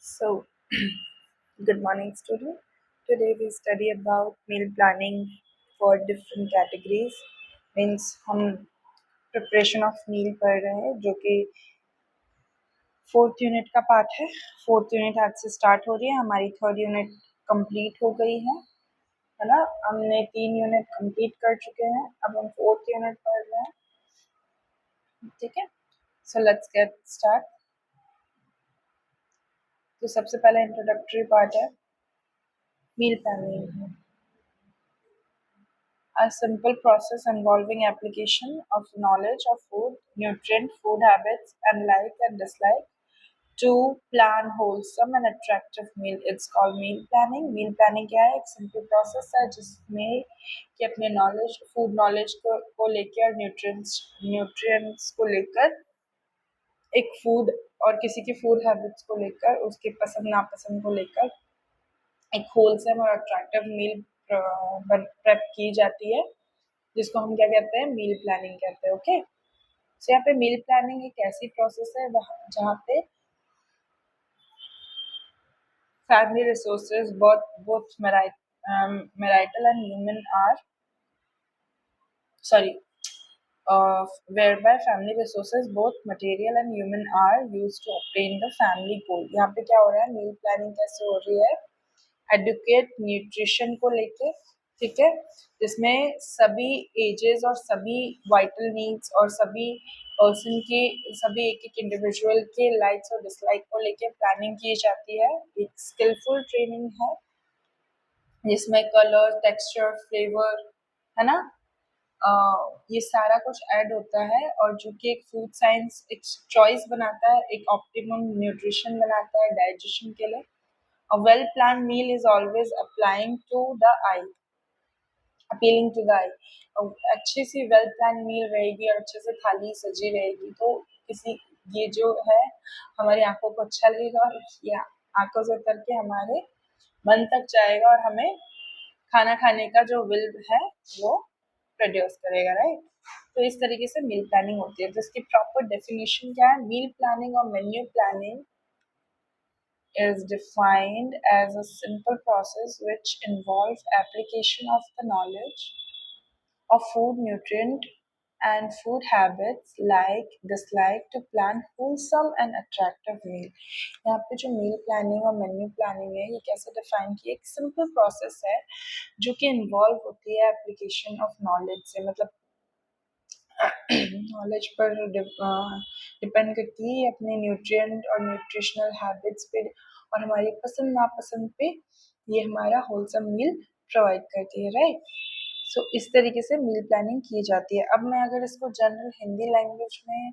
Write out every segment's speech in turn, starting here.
So, good morning, student. Today we study about meal planning for different categories. Means हम preparation of meal पढ़ रहे हैं जो कि फोर्थ यूनिट का पार्ट है. फोर्थ यूनिट आज से स्टार्ट हो रही है. हमारी थर्ड यूनिट कंप्लीट हो गई है ना. हमने 3 यूनिट कंप्लीट कर चुके हैं. अब हम फोर्थ यूनिट पढ़ रहे हैं. ठीक है. So let's get start. तो सबसे पहला इंट्रोडक्टरी पार्ट है meal planning. A simple process involving application of knowledge of food, nutrient, food habits, and like and dislike to plan wholesome and attractive meal. It's called meal planning. Meal planning क्या है? एक simple process है जिसमें कि अपने knowledge, food knowledge को लेकर और nutrients को लेकर एक food और किसी की food habits को लेकर उसके पसंद नापसंद को लेकर एक wholesome और attractive meal prep की जाती है जिसको हम क्या कहते हैं मील प्लानिंग कहते हैं. ओके. सो यहाँ पे मील प्लानिंग एक ऐसी प्रोसेस है जहाँ पे family resources both marital and human are sorry whereby family resources both material and human are used to obtain the family goal. यहाँ पे क्या हो रहा है मील प्लानिंग कैसे हो रही है एडुकेट न्यूट्रिशन को लेके. ठीक है. जिसमें सभी एजेस और सभी वाइटल नीड्स और सभी पर्सन के सभी एक इंडिविजुअल के लाइक्स और डिसलाइक को लेके प्लानिंग की जाती है. एक स्किलफुल ट्रेनिंग है जिसमें कलर टेक्सचर फ्लेवर है ना ये सारा कुछ ऐड होता है और जो कि एक फूड साइंस एक चॉइस बनाता है, एक ऑप्टिमम न्यूट्रिशन बनाता है डाइजेशन के लिए. A well-planned meal is always appealing to the eye. अच्छी सी वेल प्लान मील रहेगी और अच्छे से थाली सजी रहेगी तो किसी ये जो है हमारी आंखों को अच्छा लगेगा और ये आंखों से उतर के हमारे मन तक जाएगा और हमें खाना खाने का जो विल है वो प्रोड्यूस करेगा. राइट. तो इस तरीके से मील प्लानिंग होती है. तो इसकी प्रॉपर डेफिनेशन क्या है? मील प्लानिंग और menu planning is defined as a simple process which involves application of the knowledge of food nutrient and food habits like dislike to plan wholesome and attractive meal. यहाँ पे जो meal planning और menu planning है ये कैसे define की? एक simple process है जो कि इन्वॉल्व होती है एप्लीकेशन ऑफ नॉलेज से. मतलब नॉलेज पर डिपेंड करती है अपने न्यूट्रिएंट और न्यूट्रिशनल हैबिट्स पे और हमारी पसंद नापसंद पे ये हमारा होलसम मील प्रोवाइड करती है. राइट. सो इस तरीके से मील प्लानिंग की जाती है. अब मैं अगर इसको जनरल हिंदी लैंग्वेज में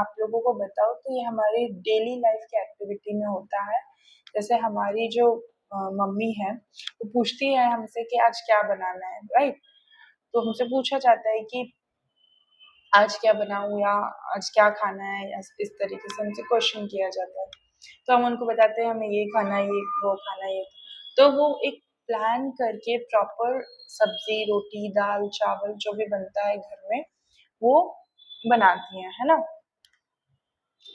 आप लोगों को बताऊँ तो ये हमारी डेली लाइफ की एक्टिविटी में होता है. जैसे हमारी जो मम्मी है वो पूछती है हमसे कि आज क्या बनाना है. राइट. तो हमसे पूछा जाता है कि आज क्या बनाऊँ या आज क्या खाना है या इस तरीके से हमसे क्वेश्चन किया जाता है. तो हम उनको बताते हैं हमें ये खाना है ये वो खाना है ये. तो वो एक प्लान करके प्रॉपर सब्जी रोटी दाल चावल जो भी बनता है घर में वो बनाती हैं है ना.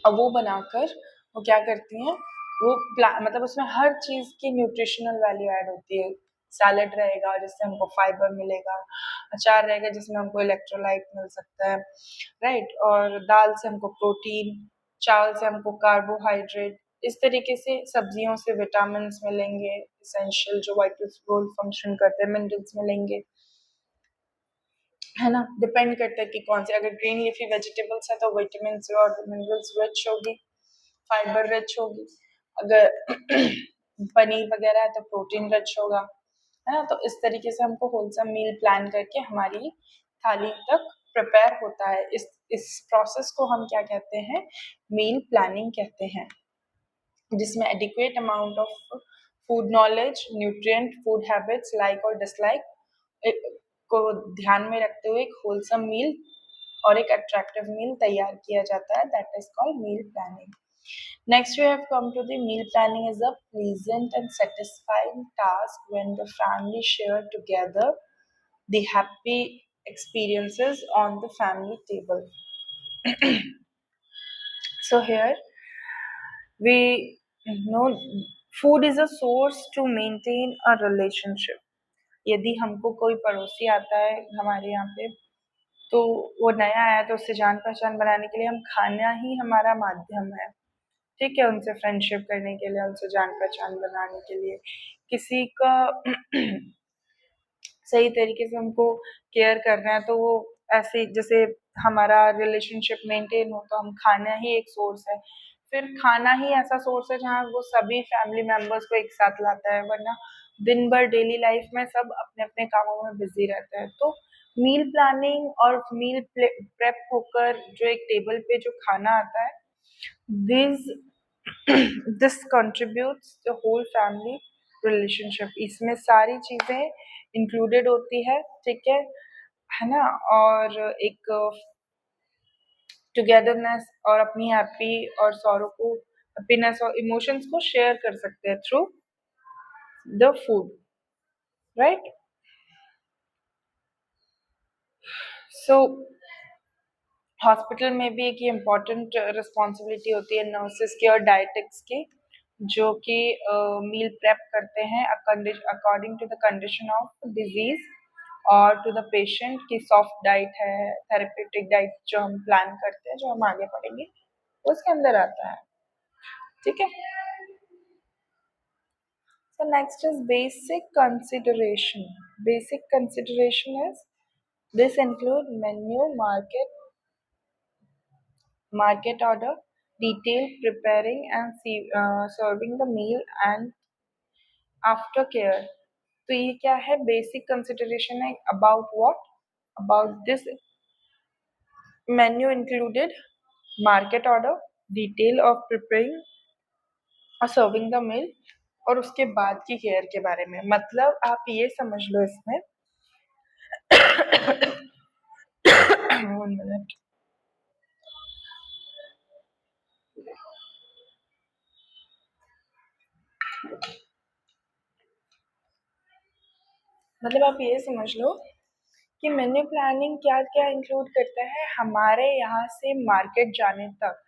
और वो बनाकर वो क्या करती हैं वो मतलब उसमें हर चीज़ की न्यूट्रिशनल वैल्यू ऐड होती है. सैलड रहेगा जिससे हमको फाइबर मिलेगा, अचार रहेगा जिसमें हमको इलेक्ट्रोलाइट मिल सकता है. राइट. और दाल से हमको प्रोटीन, चावल से हमको कार्बोहाइड्रेट, इस तरीके से सब्जियों से विटामिन मिलेंगे इसेंशियल जो वाइटल रोल फंक्शन करते हैं, मिनरल्स मिलेंगे है ना. डिपेंड करता है कि कौन से. अगर ग्रीन लीफी वेजिटेबल्स है तो विटामिन और मिनरल्स रिच होगी, फाइबर रिच होगी. अगर पनीर वगैरह है तो प्रोटीन रिच होगा है ना. तो इस तरीके से हमको होलसम मील प्लान करके हमारी थाली तक प्रिपेयर होता है. इस प्रोसेस को हम क्या कहते हैं? मील प्लानिंग कहते हैं. जिसमें adequate amount of food knowledge, nutrient, food habits, like और डिसलाइक को ध्यान में रखते हुए एक होलसम मील और एक अट्रैक्टिव मील तैयार किया जाता है. That is called meal planning. Next, we have come to the meal planning is a pleasant and satisfying task when the family share together the happy experiences on the family table. So here we know, food is a source to maintain a relationship. यदि हमको कोई पड़ोसी आता है हमारे यहाँ पे, तो वो नया आया तो उससे जान पहचान बनाने के लिए हम खाना ही हमारा माध्यम है। ठीक है, उनसे फ्रेंडशिप करने के लिए, उनसे जान पहचान बनाने के लिए, किसी का सही तरीके से हमको केयर करना है, तो वो ऐसे जैसे हमारा रिलेशनशिप मेंटेन हो तो हम खाना ही एक सोर्स है। फिर खाना ही ऐसा सोर्स है जहाँ वो सभी फैमिली मेंबर्स को एक साथ लाता है, वरना दिन भर डेली लाइफ में सब अपने अपने कामों में बिजी रहते हैं। तो मील प्लानिंग और मील प्रेप होकर जो एक टेबल पे जो खाना आता है, this this contributes the whole family relationship. इसमें सारी चीजें इंक्लूडेड होती है, ठीक है ना। और एक टुगेदरनेस और अपनी हैप्पी और सॉरो को, हैप्पीनेस और इमोशंस को शेयर कर सकते हैं through the food, right. So hospital में भी एक ये इम्पोर्टेंट रिस्पॉन्सिबिलिटी होती है नर्सेस की और डाइटिक्स की, जो कि मील प्रेप करते हैं according to the condition of disease और टू द पेशेंट की सॉफ्ट डाइट है, थेरेप्यूटिक डाइट जो हम प्लान करते हैं, जो हम आगे पढ़ेंगे उसके अंदर आता है, ठीक है। So next is basic consideration. Basic consideration is this include menu, market order, detail preparing and serving the meal and after care. तो ये क्या है, बेसिक कंसिडरेशन है about what, about this menu included market order, detail of preparing और serving the meal, और उसके बाद की केयर के बारे में। मतलब आप ये समझ लो इसमें 1 मिनट, मतलब आप ये समझ लो कि मेन्यू प्लानिंग क्या क्या इंक्लूड करता है, हमारे यहाँ से मार्केट जाने तक,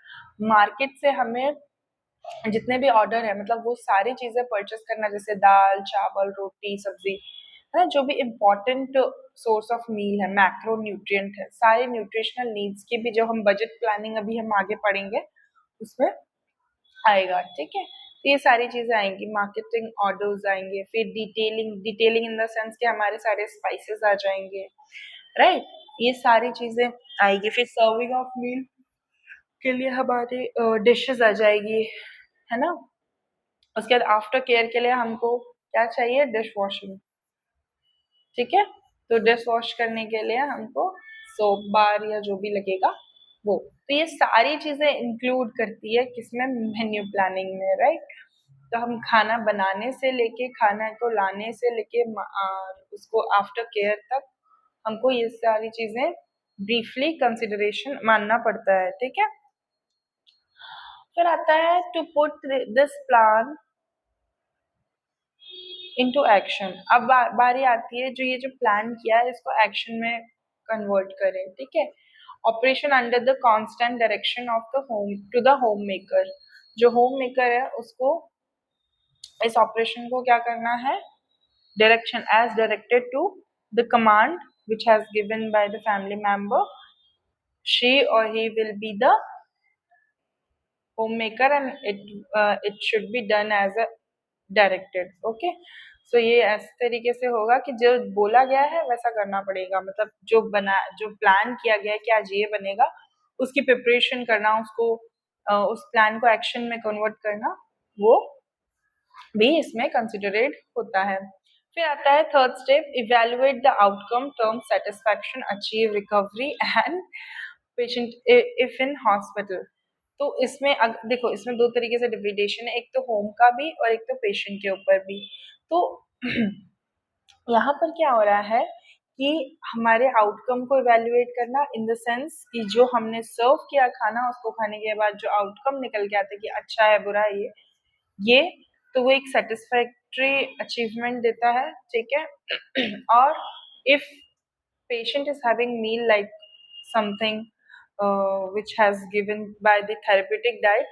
मार्केट से हमें जितने भी ऑर्डर है, मतलब वो सारी चीजें परचेस करना, जैसे दाल चावल रोटी सब्जी है ना, जो भी इम्पोर्टेंट सोर्स ऑफ मील है, मैक्रो न्यूट्रिएंट है, सारे न्यूट्रिशनल नीड्स की भी जो हम बजट प्लानिंग अभी हम आगे पढ़ेंगे उसमें आएगा, ठीक है। तो ये सारी चीजें आएंगी, मार्केटिंग ऑर्डर्स आएंगे, फिर detailing, detailing in the sense कि हमारे सारे स्पाइसेस आ जाएंगे, राइट। ये सारी चीजें आएगी, फिर सर्विंग ऑफ मील के लिए हमारे डिशेस आ जाएगी, है ना। उसके बाद आफ्टर केयर के लिए हमको क्या चाहिए, डिश वॉशिंग, ठीक है। तो डिश वॉश करने के लिए हमको सोप बार या जो भी लगेगा वो, तो ये सारी चीजें इंक्लूड करती है किसमें, मेन्यू प्लानिंग में, राइट। तो हम खाना बनाने से लेके खाना को लाने से लेके उसको आफ्टर केयर तक हमको ये सारी चीजें ब्रीफली कंसिडरेशन मानना पड़ता है, ठीक है। फिर आता है to put this plan into action. अब बारी आती है जो ये जो प्लान किया है इसको एक्शन में कन्वर्ट करें, ठीक है। Operation under the constant direction of the home to the home maker. जो होम मेकर है उसको इस ऑपरेशन को क्या करना है, direction as directed to the command which has given by the family member, she or he will be the homemaker and it should be done as a directed, okay. So ये ऐसे तरीके से होगा कि जो बोला गया है वैसा करना पड़ेगा, मतलब जो प्लान किया गया है कि आज ये बनेगा, उसकी प्रिपरेशन करना, उसको उस प्लान को एक्शन में कन्वर्ट करना, वो भी इसमें कंसिडरेट होता है। फिर आता है third step, evaluate the outcome, term satisfaction, achieve recovery and patient if in hospital. तो इसमें देखो इसमें दो तरीके से डिविडेशन है, एक तो होम का भी और एक तो पेशेंट के ऊपर भी। तो यहाँ पर क्या हो रहा है कि हमारे आउटकम को इवेल्युएट करना इन द सेंस कि जो हमने सर्व किया खाना, उसको खाने के बाद जो आउटकम निकल के आता है कि अच्छा है बुरा है ये तो वो एक सेटिस्फैक्ट्री अचीवमेंट देता है, ठीक है। और if patient is having meal like something which has given by the therapeutic diet,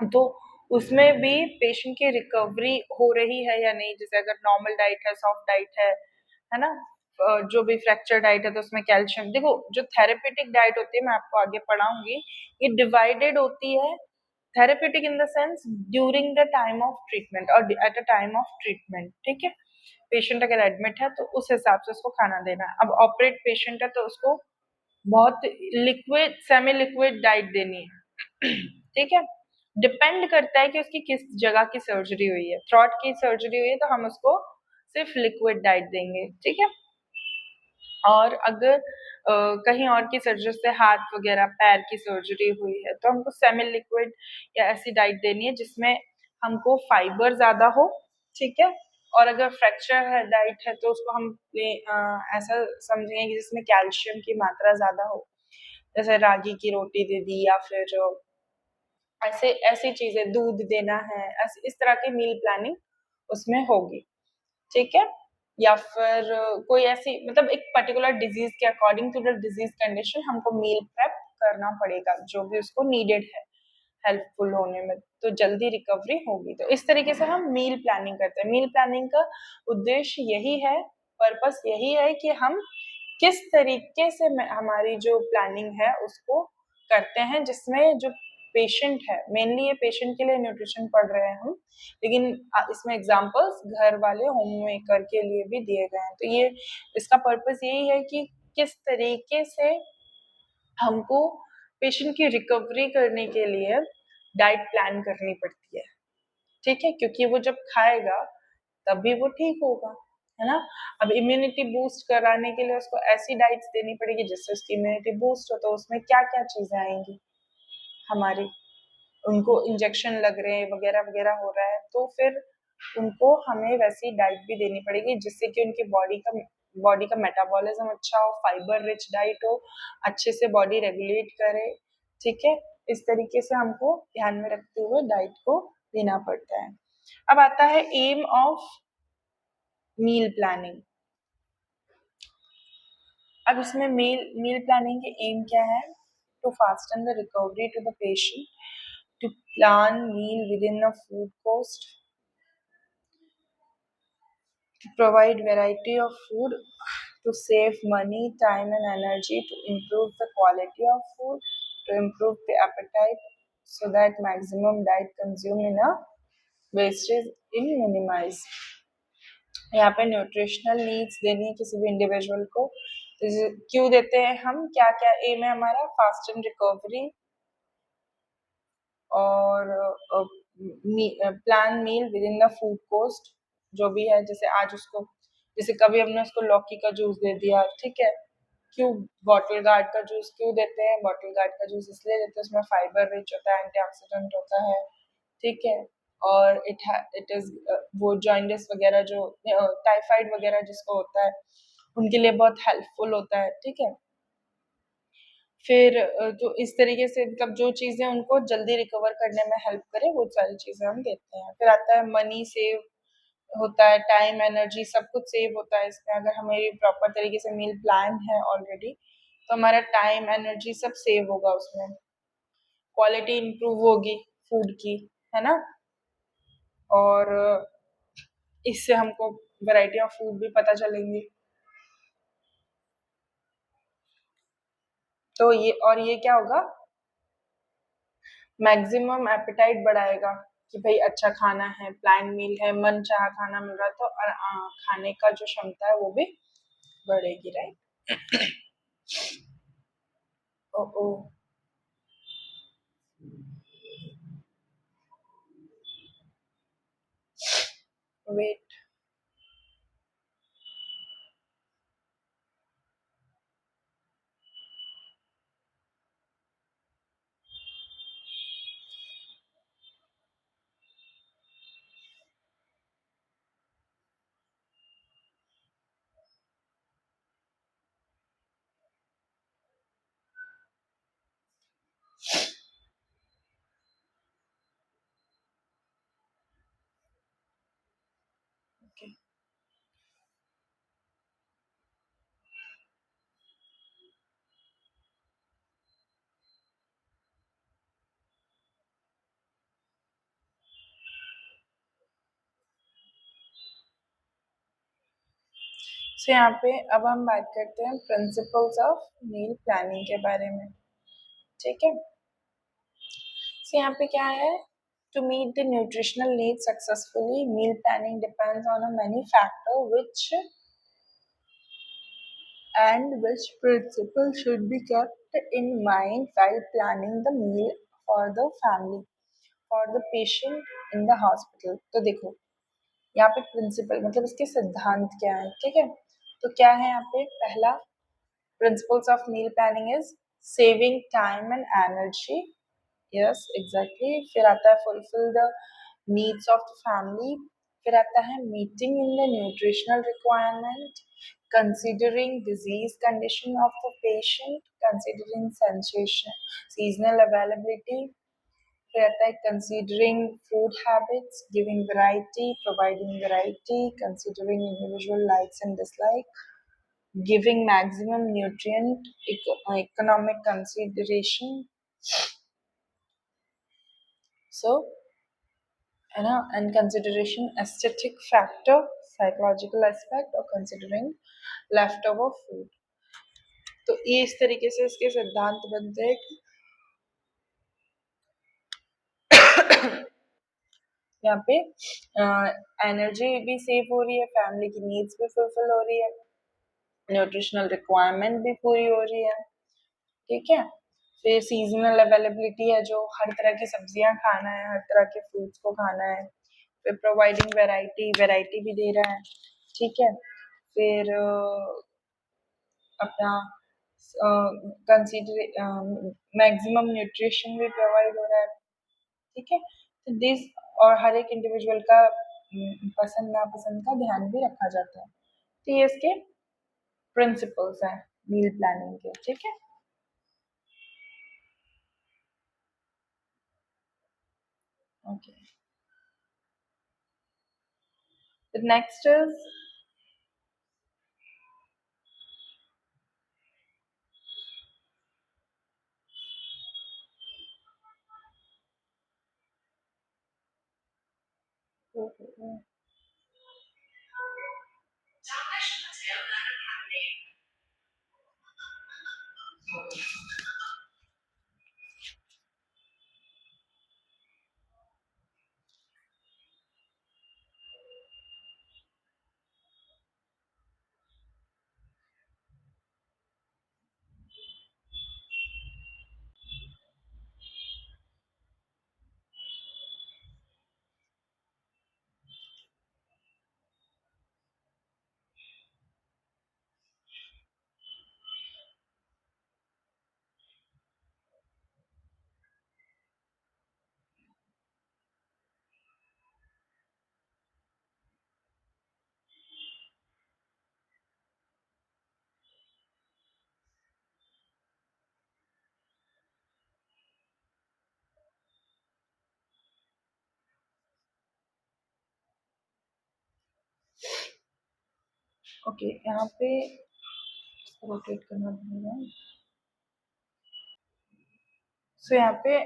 तो उसमें भी पेशेंट की रिकवरी हो रही है या नहीं, जैसे अगर नॉर्मल डाइट है, सॉफ्ट डाइट है ना, जो भी फ्रैक्चर डाइट है तो उसमें कैल्शियम, देखो जो थेरेपेटिक डाइट होती है मैं आपको आगे पढ़ाऊंगी, ये डिवाइडेड होती है therapeutic in the sense during the time of treatment और at a time of treatment, ठीक है। पेशेंट अगर एडमिट है तो उस हिसाब से उसको खाना देना है। अब ऑपरेट पेशेंट है तो उसको बहुत लिक्विड सेमी लिक्विड डाइट देनी है ठीक है। डिपेंड करता है कि उसकी किस जगह की सर्जरी हुई है, थ्रॉट की सर्जरी हुई है तो हम उसको सिर्फ लिक्विड डाइट देंगे, ठीक है। और अगर कहीं और की सर्जरी से हाथ वगैरह पैर की सर्जरी हुई है तो हमको सेमी लिक्विड या ऐसी डाइट देनी है जिसमें हमको फाइबर ज्यादा हो, ठीक है। और अगर फ्रैक्चर है डाइट है तो उसको हम ऐसा समझेंगे कि जिसमें कैल्शियम की मात्रा ज्यादा हो, जैसे रागी की रोटी दे दी या फिर ऐसे ऐसी चीजें दूध देना है, ऐसे इस तरह की मील प्लानिंग उसमें होगी, ठीक है। या फिर कोई ऐसी मतलब एक पर्टिकुलर डिजीज के according to the disease condition हमको मील प्रेप करना पड़ेगा जो भी उसको नीडेड है हेल्पफुल होने में, तो जल्दी रिकवरी होगी। तो इस तरीके से हम मील प्लानिंग करते हैं। मील प्लानिंग का उद्देश्य यही है, पर्पस यही है कि हम किस तरीके से हमारी जो प्लानिंग है उसको करते हैं जिसमें जो पेशेंट है, मेनली ये पेशेंट के लिए न्यूट्रिशन पढ़ रहे हैं हम, लेकिन इसमें एग्जांपल्स घर वाले होम मेकर के लिए भी दिए गए हैं। तो ये इसका पर्पस यही है कि किस तरीके से हमको पेशेंट की रिकवरी करने के लिए डाइट प्लान करनी पड़ती है, ठीक है, क्योंकि वो जब खाएगा तभी वो ठीक होगा, है ना। अब इम्यूनिटी बूस्ट कराने के लिए उसको ऐसी डाइट्स देनी पड़ेगी जिससे उसकी इम्यूनिटी बूस्ट हो, तो उसमें क्या क्या चीजें आएंगी हमारी, उनको इंजेक्शन लग रहे हैं वगैरह वगैरह हो रहा है तो फिर उनको हमें वैसी डाइट भी देनी पड़ेगी जिससे कि उनकी बॉडी का मेटाबॉलिज्म अच्छा हो, फाइबर रिच डाइट हो, अच्छे से बॉडी रेगुलेट करे, ठीक है। इस तरीके से हमको ध्यान में रखते हुए डाइट को देना पड़ता है। अब आता है एम ऑफ मील प्लानिंग। अब इसमें मील प्लानिंग के एम क्या है? To fasten the recovery to the patient, to plan meal within a food cost, to provide variety of food, to save money, time and energy, to improve the quality of food, to improve the appetite so that maximum diet consumed in a wastage in minimize। यहाँ पे nutritional needs देनी है किसी भी individual को, तो क्यों देते हैं हम, क्या क्या एम है हमारा, फास्ट एंड रिकवरी और plan meal within the food cost, जो भी है, जैसे आज उसको, जैसे कभी हमने उसको लौकी का जूस दे दिया, ठीक है, क्यों बॉटल गार्ड का जूस क्यों देते हैं, बॉटल गार्ड का जूस इसलिए देते हैं उसमें फाइबर रिच होता है, एंटीऑक्सीडेंट होता है, ठीक है। और इट इज वो जॉइंडिस वगैरह जो टाइफाइड वगैरह जिसको होता है उनके लिए बहुत हेल्पफुल होता है, ठीक है। फिर जो इस तरीके से मतलब जो चीजें उनको जल्दी रिकवर करने में हेल्प करे वो सारी चीजें हम देते हैं। फिर आता है मनी सेव होता है, टाइम एनर्जी सब कुछ सेव होता है इसमें, अगर हमारी प्रॉपर तरीके से मील प्लान है ऑलरेडी तो हमारा टाइम एनर्जी सब सेव होगा उसमें, क्वालिटी इंप्रूव होगी फूड की, है ना। और इससे हमको वैरायटी ऑफ फूड भी पता चलेंगी। तो ये क्या होगा, मैक्सिमम एपेटाइट बढ़ाएगा कि भाई अच्छा खाना है, प्लान मील है, मन चाह खाना मिल रहा है तो खाने का जो क्षमता है वो भी बढ़ेगी, राइट। ओ ओ वेट, सो यहाँ पे अब हम बात करते हैं प्रिंसिपल्स ऑफ मील प्लानिंग के बारे में, ठीक है। सो यहाँ पे क्या है, to meet the nutritional needs successfully, meal planning depends on a many factor which principle should be kept in mind while planning the meal for the family, for the patient in the hospital। तो देखो यहाँ पे principal मतलब इसके सिद्धांत क्या है, ठीक है। तो क्या है यहाँ पे, पहला principles of meal planning is saving time and energy, yes exactly. फिर आता है fulfil the needs of the family, फिर आता है meeting in the nutritional requirement, considering disease condition of the patient, considering sensation, seasonal availability, फिर आता है considering food habits, giving variety, providing variety, considering individual likes and dislikes, giving maximum nutrient, economic consideration, so है ना, and consideration aesthetic factor, psychological aspect और considering leftover food। तो ये इस तरीके से इसके सिद्धांत बनते हैं कि यहाँ पे एनर्जी भी सेव हो रही है, फैमिली की नीड्स भी फुलफिल हो रही है, न्यूट्रिशनल रिक्वायरमेंट भी पूरी हो रही है, ठीक है। फिर सीजनल अवेलेबिलिटी है, जो हर तरह की सब्जियां खाना है, हर तरह के फ्रूट्स को खाना है। फिर प्रोवाइडिंग वैरायटी भी दे रहा है, ठीक है। फिर अपना कंसीडर मैक्सिमम न्यूट्रिशन भी प्रोवाइड हो रहा है, ठीक है। तो दिस और हर एक इंडिविजुअल का पसंद नापसंद का ध्यान भी रखा जाता है। तो ये इसके प्रिंसिपल्स हैं मील प्लानिंग के, ठीक है। Okay, the next is okay, यहाँ पे रोटेट करना पड़ेगा। सो यहाँ पे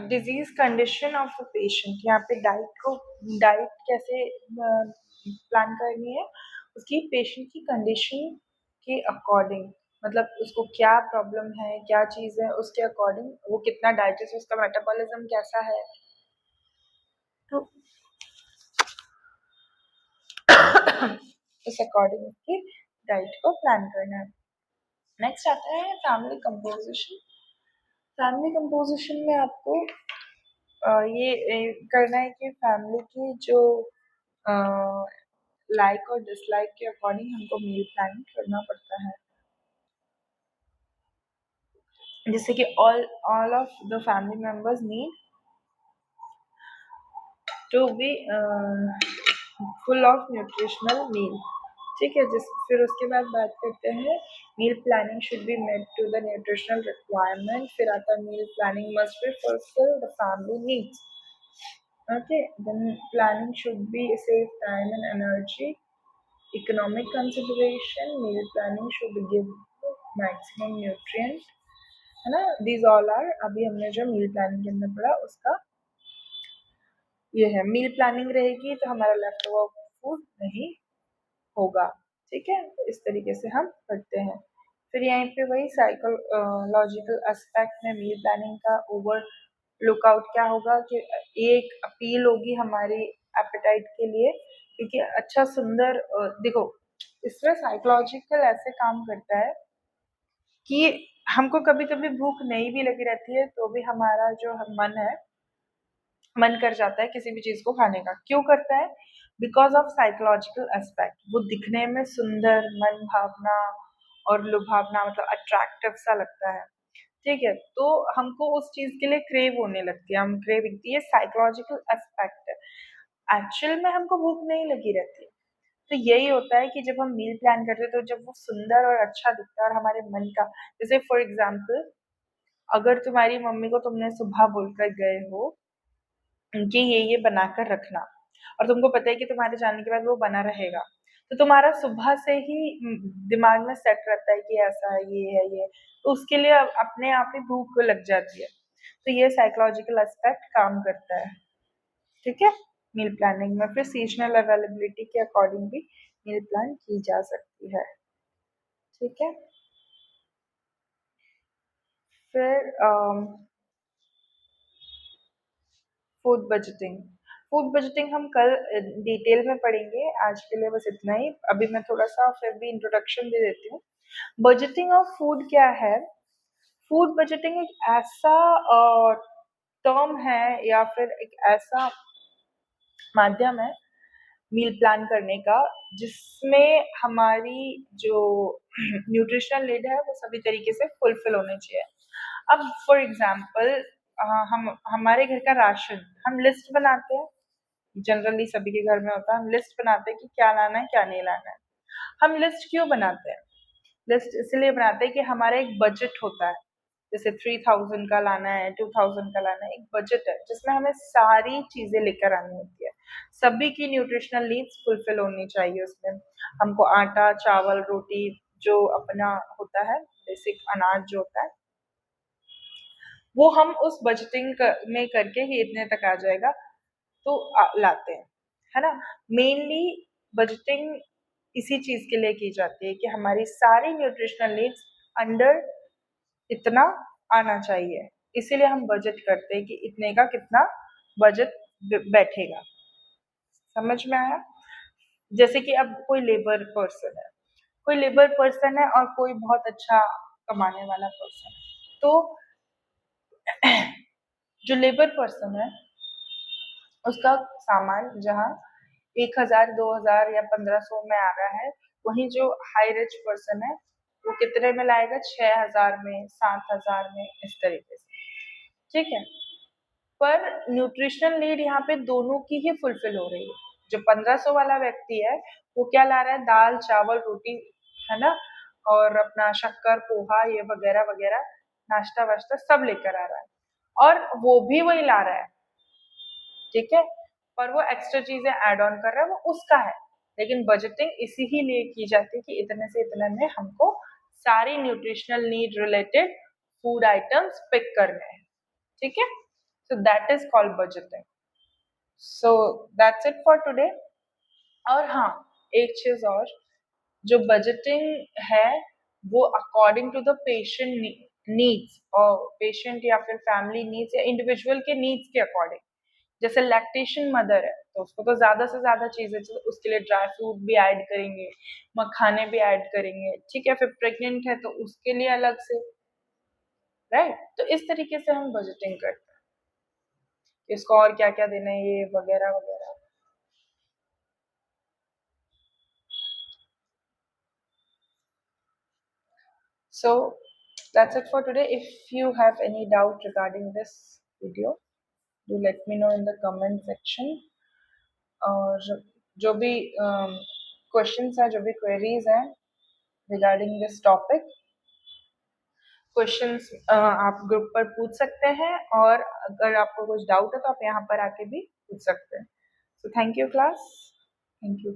disease condition of the patient, यहाँ पे डाइट कैसे प्लान करनी है, उसकी पेशेंट की कंडीशन के अकॉर्डिंग, मतलब उसको क्या प्रॉब्लम है, क्या चीज़ है, उसके अकॉर्डिंग वो कितना डाइजेस्ट, उसका मेटाबॉलिज्म कैसा है, तो उस अकॉर्डिंग उसकी डाइट को प्लान करना है। नेक्स्ट आता है फैमिली कंपोजिशन। फैमिली कंपोजिशन में आपको ये करना है कि फैमिली की जो लाइक और डिसलाइक के अकॉर्डिंग हमको मील प्लानिंग करना पड़ता है, जिससे कि all of the family members need to be full of nutritional meal, ठीक है। फिर उसके बाद बात करते हैं meal planning should be made to the nutritional requirement, फिर आता है meal planning must be fulfil the family needs, okay, then planning should be save time and energy, economic consideration, meal planning should give maximum nutrient, है ना। these all are अभी हमने जो meal planning के अंदर पढ़ा उसका ये है। मील प्लानिंग रहेगी तो हमारा लेफ्ट ओवर फूड नहीं होगा, ठीक है, इस तरीके से हम करते हैं। फिर यहीं पे वही साइकोलॉजिकल एस्पेक्ट में मील प्लानिंग का ओवर लुकआउट क्या होगा कि एक अपील होगी हमारी एपेटाइट के लिए, क्योंकि अच्छा सुंदर देखो इसमें साइकोलॉजिकल ऐसे काम करता है कि हमको कभी कभी भूख नहीं भी लगी रहती है तो भी हमारा जो मन है, मन कर जाता है किसी भी चीज को खाने का। क्यों करता है? Because of psychological aspect. वो दिखने में सुंदर, मन भावना और लुभावना, मतलब अट्रैक्टिव सा लगता है। ठीक है, तो हमको उस चीज के लिए क्रेव होने लगती है, हम क्रेविंग, ये साइकोलॉजिकल एस्पेक्ट है। एक्चुअल में हमको भूख नहीं लगी रहती है। तो यही होता है कि जब हम मील प्लान करते हैं तो जब वो सुंदर और अच्छा दिखता है और हमारे मन का, जैसे फॉर एग्जाम्पल अगर तुम्हारी मम्मी को तुमने सुबह बोलकर गए हो कि ये बनाकर रखना, और तुमको पता है कि तुम्हारे जाने के बाद वो बना रहेगा, तो तुम्हारा सुबह से ही दिमाग में सेट रहता है कि ऐसा है, ये, तो उसके लिए अपने आप ही भूख लग जाती है। तो ये साइकोलॉजिकल एस्पेक्ट काम करता है। ठीक है, मील प्लानिंग में फिर सीजनल अवेलेबिलिटी के अकॉर्डिंग भी मील प्लान की जा सकती है। ठीक है, फिर फूड बजटिंग। फूड बजटिंग हम कल डिटेल में पढ़ेंगे, आज के लिए बस इतना ही। अभी मैं थोड़ा सा फिर भी इंट्रोडक्शन दे देती हूँ। बजटिंग ऑफ फूड क्या है? फूड बजटिंग एक ऐसा टर्म है या फिर एक ऐसा माध्यम है मील प्लान करने का जिसमें हमारी जो न्यूट्रिशनल नीड है वो सभी तरीके से फुलफिल होने चाहिए। अब फॉर एग्जाम्पल हम हमारे घर का राशन हम लिस्ट बनाते हैं, जनरली सभी के घर में होता है, हम लिस्ट बनाते हैं कि क्या लाना है क्या नहीं लाना है। हम लिस्ट क्यों बनाते हैं? लिस्ट इसलिए बनाते हैं कि हमारा एक बजट होता है, जैसे 3000 का लाना है, 2000 का लाना है, एक बजट है जिसमें हमें सारी चीजें लेकर आनी होती है। सभी की न्यूट्रिशनल नीड्स फुलफिल होनी चाहिए उसमें। हमको आटा, चावल, रोटी, जो अपना होता है बेसिक अनाज जो होता है, वो हम उस बजटिंग में करके ही इतने तक आ जाएगा तो लाते हैं, है ना। मेनली बजटिंग इसी चीज के लिए की जाती है कि हमारी सारी न्यूट्रिशनल नीड्स अंडर इतना आना चाहिए। इसीलिए हम बजट करते हैं कि इतने का कितना बजट बैठेगा। समझ में आया? जैसे कि अब कोई लेबर पर्सन है और कोई बहुत अच्छा कमाने वाला पर्सन है, तो जो लेबर पर्सन है उसका सामान जहाँ 1000, 2000 या 1500 में आ रहा है, वहीं जो हाई रिच पर्सन है वो कितने में लाएगा? 6000 में, 7000 में, इस तरीके से। ठीक है, पर न्यूट्रिशनल नीड यहाँ पे दोनों की ही फुलफिल हो रही है। जो 1500 वाला व्यक्ति है वो क्या ला रहा है? दाल, चावल, रोटी, है ना, और अपना शक्कर, पोहा, ये वगैरह वगैरह, नाश्ता वाश्ता सब लेकर आ रहा है, और वो भी वही ला रहा है। ठीक है, पर वो एक्स्ट्रा चीजें ऐड ऑन कर रहा है, वो उसका है। लेकिन बजटिंग इसी ही लिए की जाती है कि इतने से इतने में हमको सारी nutritional need related food items pick करने हैं। ठीक है, so that is called budgeting. So that's it for today. और हाँ, एक चीज और, जो बजटिंग है वो according to the patient needs, और पेशेंट या फिर फैमिली नीड्स या इंडिविजुअल के नीड्स के अकॉर्डिंग। जैसे लैक्टेशन मदर है तो उसको तो ज्यादा से ज्यादा चीजें, उसके लिए ड्राई फ्रूट भी ऐड करेंगे, मखाने भी ऐड करेंगे। ठीक है, फिर प्रेग्नेंट है तो उसके लिए अलग से, राइट। तो इस तरीके से हम बजटिंग करते हैं, इसको और क्या क्या देना है ये वगैरह वगैरह। So that's it for today. If you have any doubt regarding this video, do let me know in the comment section. और जो भी क्वेश्चंस हैं, जो भी क्वेरीज हैं रिगार्डिंग दिस टॉपिक, क्वेश्चंस आप ग्रुप पर पूछ सकते हैं, और अगर आपको कुछ डाउट है तो आप यहाँ पर आके भी पूछ सकते हैं। So thank you class. Thank you.